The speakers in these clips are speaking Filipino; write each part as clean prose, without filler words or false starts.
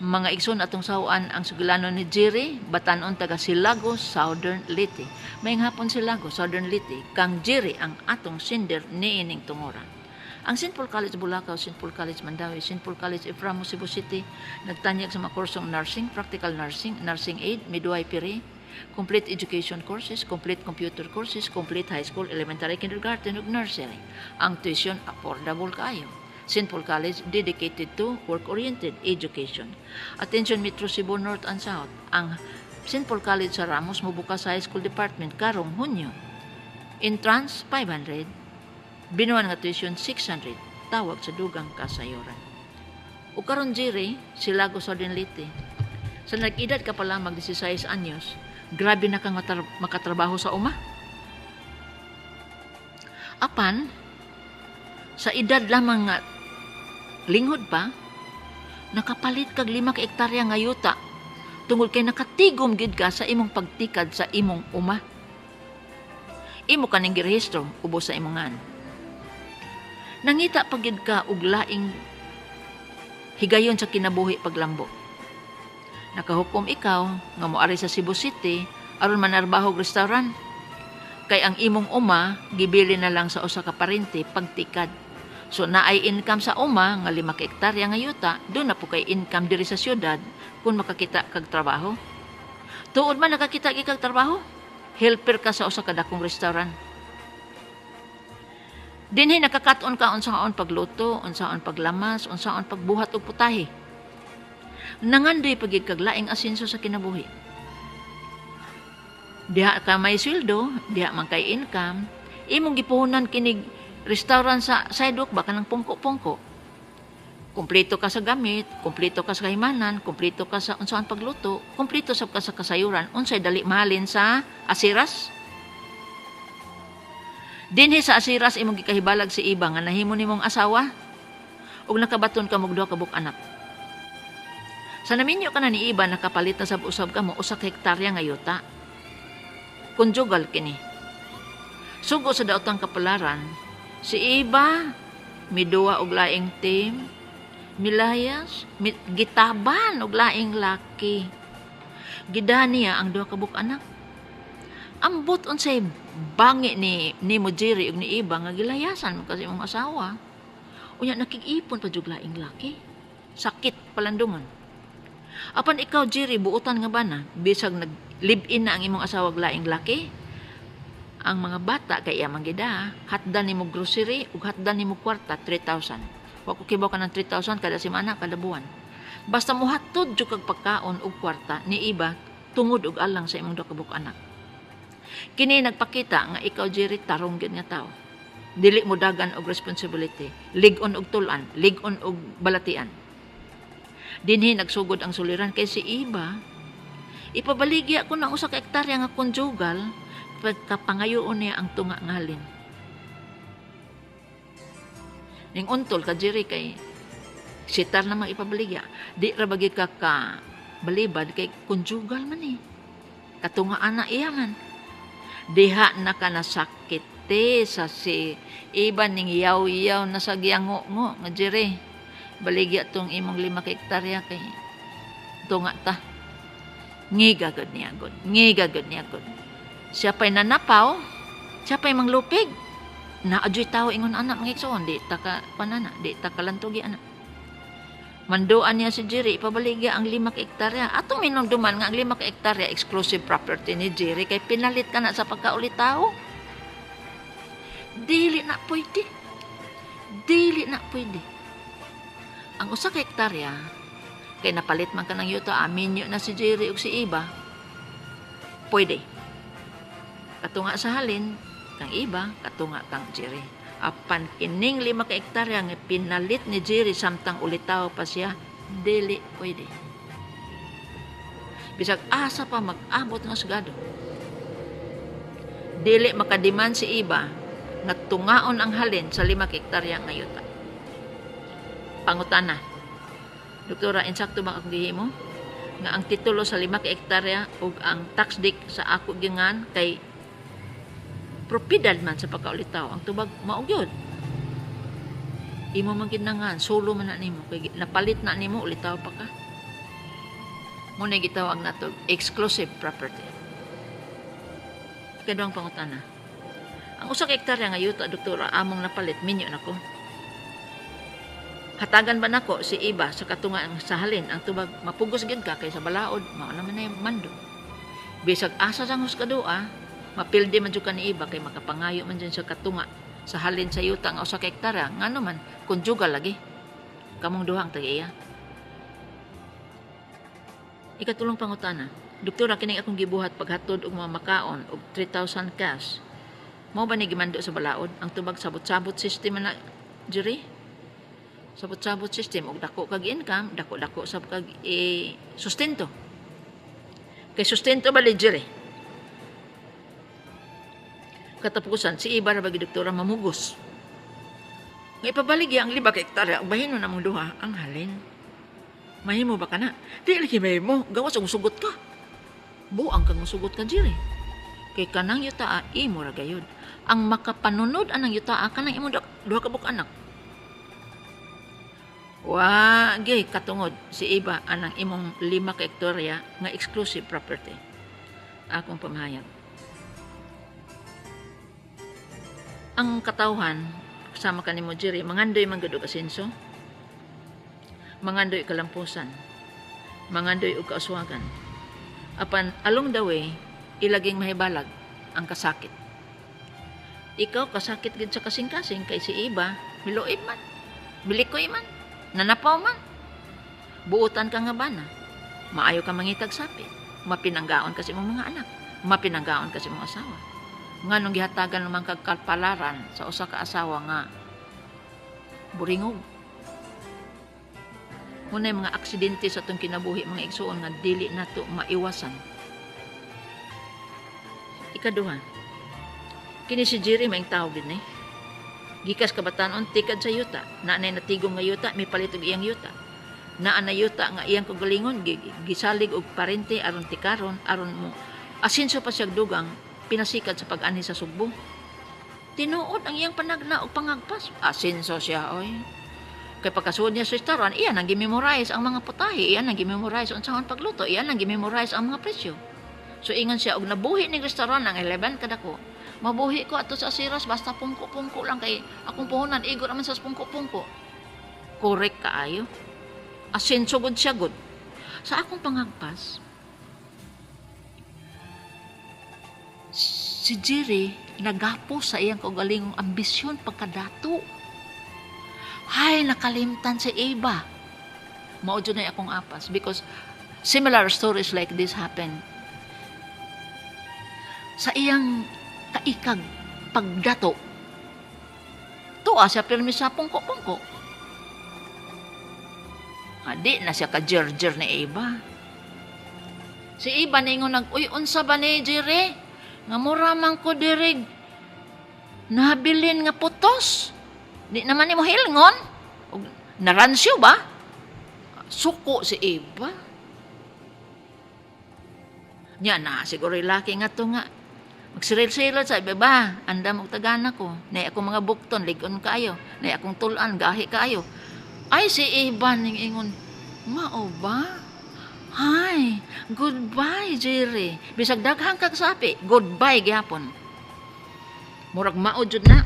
Mga igsoon atong sawaan ang sugilano ni Jerry, batanon taga Silagos, Southern Leyte. May hapon Silagos, Southern Leyte, kang Jerry ang atong sender niining tunguran. Ang St. Paul College Bulacau, St. Paul College Mandawi, St. Paul College Eframo, Cebu City, nagtanyag sa mga kursong nursing, practical nursing, nursing aid, midwifery, complete education courses, complete computer courses, complete high school, elementary, kindergarten, ug nursery. Ang tuition affordable kayo. St. Paul College dedicated to work-oriented education. Attention Metro Cebu North and South. Ang St. Paul College sa Ramos mobukas sa high school department karong Hunyo. Entrance 500, binuan nga tuition 600, tawag sa dugang kasayoran. O karon Jerry, Silagos Southern Leyte. Sa nag-edad ka pa lang mag 16 anyos, grabe na kang makatrabaho sa uma. Apan, sa edad lamang nga linghod pa, nakapalit kag 5 ka hektarya nga yuta tungod kay nakatigom gid ka sa imong pagtikad sa imong uma. Imo kaning girehistro ubos sa imongan. Nangita pa gid ka og laing higayon sa kinabuhi paglambo. Nakahukom ikaw nga moari sa Cebu City aron manarbaho og restaurant. Kay ang imong uma gibili na lang sa usa ka parente pagtikad. So naay income sa uma nga 5 ka hektarya nga yuta, doon na po kay income diri sa syudad kung makakita kag trabaho. Tuod man nakakita kag trabaho, helper ka sa usa ka dakong restaurant. Dinhi nakakaton ka unsaon pagluto, unsaon paglamas, unsaon pagbuhat og putahe. Nangandoy pagid kag laing asenso sa kinabuhi. Diha ka may sweldo, diha man kay income, imong gipuhunan kinig restaurant sa sidewalk baka ng pungko-pungko. Kumpleto ka sa gamit, kumpleto ka sa kahimanan, kumpleto ka sa unsaon pagluto, kumpleto sa ka sa kasayuran, unsay dali mahalin sa asiras. Dinhi sa asiras imong gikahibalag si iba nga nahimo nimong asawa ug nakabaton ka og duha ka anak. Sa naminyo ka na ni iba nakapalit na sab-usab ka mo usa ka hektarya nga yuta. Conjugal kini. Sugo sa daotang kapalaran, si iba miduwa og laing team, milayas, gitaban og laing laki. Gidahan niya ang duha ka anak. Ambot unsay bangi ni mo Jerry ug ni iba nga gilayasan mo kasi imong asawa. Unya nakig-ipon pa jud laing laki. Sakit palandungon. Apan ikaw Jerry buutan nga bana bisag nag-live-in na ang imong asawa ug laing laki. Ang mga bata kay iyang gida, hatdan nimo grocery ug hatdan nimo kwarta 3,000. Wa ko kibaw ka ng 3,000 kada semana kada buwan. Basta mo hatod jud kag pagkaon ug kwarta ni iba tungod og alang sa imong duha ka anak. Kini nagpakita nga ikaw Jerry tarong gyud nga tawo. Dili mo dagan og responsibility, lig-on og tulan, lig-on og balatian. Dinhi nagsugod ang suliran kay si iba. Ipabaligya ko ng usa ka hektarya nga conjugal pagkapangayoon niya ang tunga ngalin. Ning untol ka Jerry kay sitar namang ipabaligya. Di ra bagi ka balibad kay conjugal man eh. Katunga ana iya man. Diha na ka nasakit sa si iba ning yaw-yaw na sa giyango nga Jerry. Baligya tong imong 5 ka hektarya kay tunga ta. Ngigagod niya gud. Siya pa'y nanapaw, siya pa'y manglupig. Naadyo'y tao ingon anak mga iksoon, di ta ka panana, di ta kalantugi anak. Manduan niya si Jerry, ipabaligya ang 5 ka hektarya. Atong minumduman nga ang 5 ka hektarya exclusive property ni Jerry, kay pinalit ka na sa pagkaulit tao. Dili na pwede. Ang usa ka hektarya, kay napalit man ka ng yuta, aminyo na si Jerry ug si iba, pwede. Katunga sa halin, kang iba, katunga kang Jerry. Apan kining 5 ka hektarya nga pinalit ni Jerry samtang ulitaw pa siya, dili pwede. Bisag asa pa mag-abot nga sagado. Dili makadiman si iba nga tungaon ang halin sa 5 ka hektarya nga yuta. Pangutana, Doktora, insakto ba akong gihimo? Nga ang titulo sa 5 ka hektarya ug ang tax deed sa ako gingan kay propiedad man sa pagkaulitaw. Ang tubag mao gyud. Imo man ginangan, solo man na nimo kay napalit na nimo ulitaw pa ka. Muna gitawag na to exclusive property. Ikaduhang pangutana. Ang usa ka hektarya nga yuta, doktora, among napalit, minyo nako. Hatagan ba nako si iba sa katunga sa halin ang tubag mapugos gid ka kay sa balaod, mao naman na mando. Bisag asa sang huskadua, mapildi man jud ka ni iba kay makapangayo man dyan sa katunga sa halin sa yuta nga usa ka hektarya, ngano man konjugal lagi. Kamong duha ang tagiya. Ikatulong pangutana. Doktora, kining akong gibuhat paghatod og mga makaon og 3,000 cash. Mao ba ni gimando sa balaod ang tubag sabot-sabot system na jiri? Sabot-sabot system og dako kag income, dako-dako sab kag sustento. Kay sustento ba jiri? Katapusan si iba ra bagi doktora mamugos. Nga ipabaligya ang 5 ka hektarya ug bahinon namong duha ang halin. Mahimo ba kana? Di lagi mahimo, gawas og sugot ka. Buang kang musugot ka jiri. Kay kanang yutaa imo ra gayud. Ang makapanunod anang yutaa kanang imo duha ka buk anak. Wa gay katungod si iba anang imong 5 ka hektarya nga exclusive property. Akong pamahayag. Ang katawhan kasama kanimo jiri mangandoy man gud og asenso. Mangandoy kalampusan. Mangandoy og kauswagan. Apan along the way ilaging mahibalag ang kasakit. Ikaw kasakit gid sa kasing-kasing kay si iba miluib man, bilikoy man, nanapaw man. Buutan ka nga bana. Maayo ka mangitag sapi. Mapinanggaon kasi mong mga anak. Mapinanggaon kasi mong asawa. Nganong gihatagan naman kag kalpalaran sa usa ka asawa nga buringog. Muna mga aksidente sa itong kinabuhi, mga igsuon nga dili nato maiwasan. Ikaduha, kini si Jerry maing tawag din Gikas kabatanon tikad sa yuta, naanay natigong nga yuta, may palit og iyang yuta. Naanay yuta nga iyang kagalingon, gisalig og parente aron tikaron, aron mo asinso pa siyag dugang, pinasikad sa pag-ani sa Sugbo. Tinuod ang iyang panagna og pangagpas, asinso siya oy. Kay pagkasuod niya sa restaurant, iyan ang gimemorize ang mga putahe, iyan ang gimemorize ang saan pagluto, iyan ang gimemorize ang mga presyo. So ingon siya, og nabuhi ni restaurant ang 11 kadako. Mabuhi ko ato sa asiras, basta pungko-pungko lang kay akong puhunan, igor naman sa pungko-pungko. Correct kaayo. Asenso gud siya gud. Sa akong pangagpas, si Jerry nagapo sa iyang kaugalingong ambisyon pagkadato. Hay, nakalimtan si Eva. Maudyo na akong apas because similar stories like this happen. Sa iyang kaikag pagdato, tuwa siya pirmi sa pungko-pungko. Adi na siya ka-jer-jer ni Eva. Si Eva na ingon uy, unsa ba ni Jerry? Nga mura man ko dirig. Nabilin nga putos. Di naman ni mo hilngon. Naransyo ba? Suko si Eva. Nya na, siguro laki nga to nga. Magsiril-siril sa iba ba? Andam og tagana ko. Nay akong mga bukton, ligon kayo. Nay akong tulan, gahi kayo. Ay, si Eva ning ingon, mao ba? Hi, goodbye, Jerry. Bisag daghang kag sapi, goodbye gyapon. Murag maod jud na.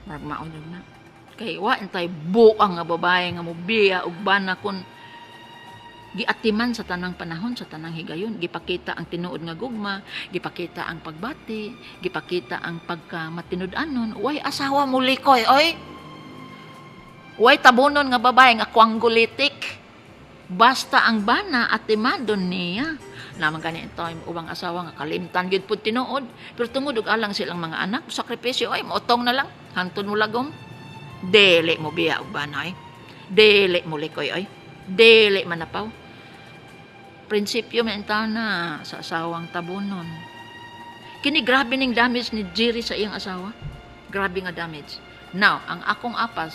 Murag maod jud na. Kay wa entay buang nga babae nga mobiya og bana kon giatiman sa tanang panahon, sa tanang higayon. Gipakita ang tinuod nga gugma, gipakita ang pagbati, gipakita ang pagkamatinud-anon. Way asawa mo likoy, oy. Way tabunon nga babae nga kwanggulitik. Basta ang bana at timadon niya. Naman ganito yung ubang asawa nga kalimtan gid pud tinuod. Pero tungod og alang silang mga anak, sakripisyo ay mautong na lang. Hangtod mo lagom. Dili mo biya og bana ay. Dili mo likoy ay. Dili manapaw. Prinsipyo man na sa asawang tabunon. Kini grabe ning damage ni Jerry sa iyang asawa. Grabe nga damage. Now, ang akong apas,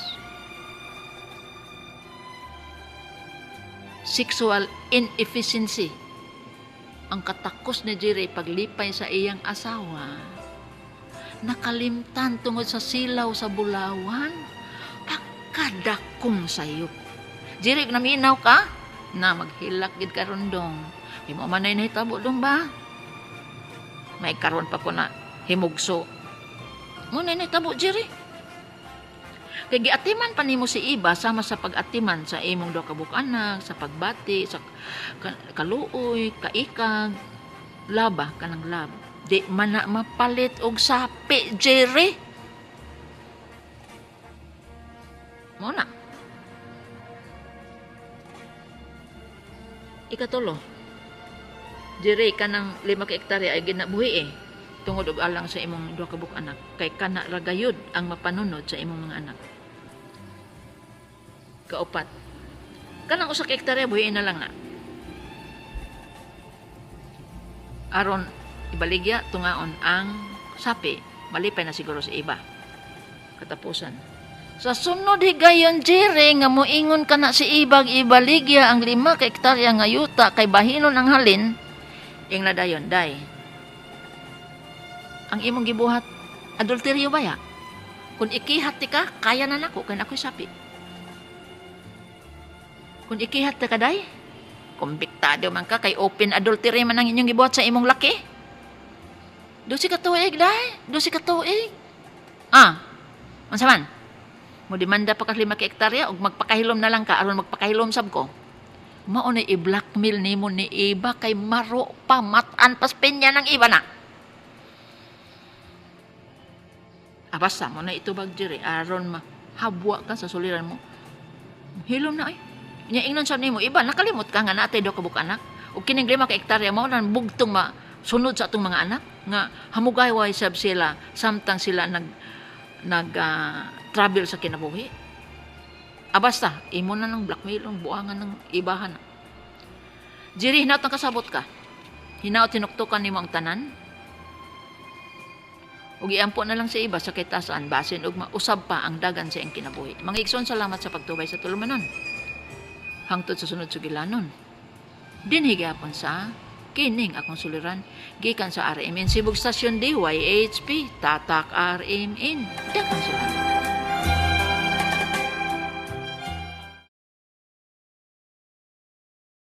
sexual inefficiency. Ang katakos ni Jerry paglipay sa iyang asawa. Nakalimtan tungod sa silaw sa bulawan. Pagkadakong sayop. Jerry, naminaw ka? Na maghilak gid karon dong. Imo man nay nahitabo dong ba? May karon pa ko na himugso. Mo nay nahitabo Jerry. Kay giatiman pa nimo si Iba sama sa pag-atiman sa imong duha ka buk-anak, sa pagbati, sa kaluoy, kaikag, laba kanang lab. Di man na mapalit og sapi, Jerry. Mo na. Ikatulo. Jerry, kanang 5 ka hektarya ay ginabuhi tungod og alang sa imong duha ka buk-anak. Kay kana ragayod ang mapanunod sa imong mga anak. Kaupat. Kanang usa ka hektarya buhiin na lang na. Aron ibaligya tungaon ang sapi, malipay na siguro sa iba. Katapusan. Sa sunod higayon Jerry nga moingon ka na si Ibag ibaligya ang 5 ka hektarya nga yuta kay bahinon ang halin, ing na dayon day. Ang imong gibuhat adulteryo ba ya? Kung ikihat ti ka, kaya na nako kay ako'y sapi. Kung ikihat ta kaday, kumbiktado man ka kay open adultery man ang inyong gibuhat sa imong laki. 12 ka tuig day, 12 ka tuig. Unsa man? Mo demanda pa ka 5 ka hektarya ug magpakahilom na lang ka aron magpakahilom sab ko. Mao na i-blackmail nimo ni Iba kay maro pa matan pas pinya ng iba na. Basta mo na itubag Jerry aron mahabwa ka sa suliran mo. Hilom na ay. Nya ingnon sa nimo Iba nakalimot ka nga natay do ka buk-anak ug kining 5 ka hektarya mao nan bugtong sunod sa atong mga anak nga hamugay-way sab sila samtang sila travel sa kinabuhi. Basta, imo na ng blackmail ang buangan ng ibahan. Jerry, hinaot ang kasabot ka. Hinaot tinuktukan nimo ang tanan. Ug iampo na lang sa iba sa kitasan basin ug mausab pa ang dagan sa iyang kinabuhi. Mga igsoon, salamat sa pagtubay sa tulumanon. Hangtod sa sunod sugilanon. Dinhi gyapon sa kining akong suliran gikan sa RMN Sibug Stasyon DYHP Tatak RMN. Daghang salamat.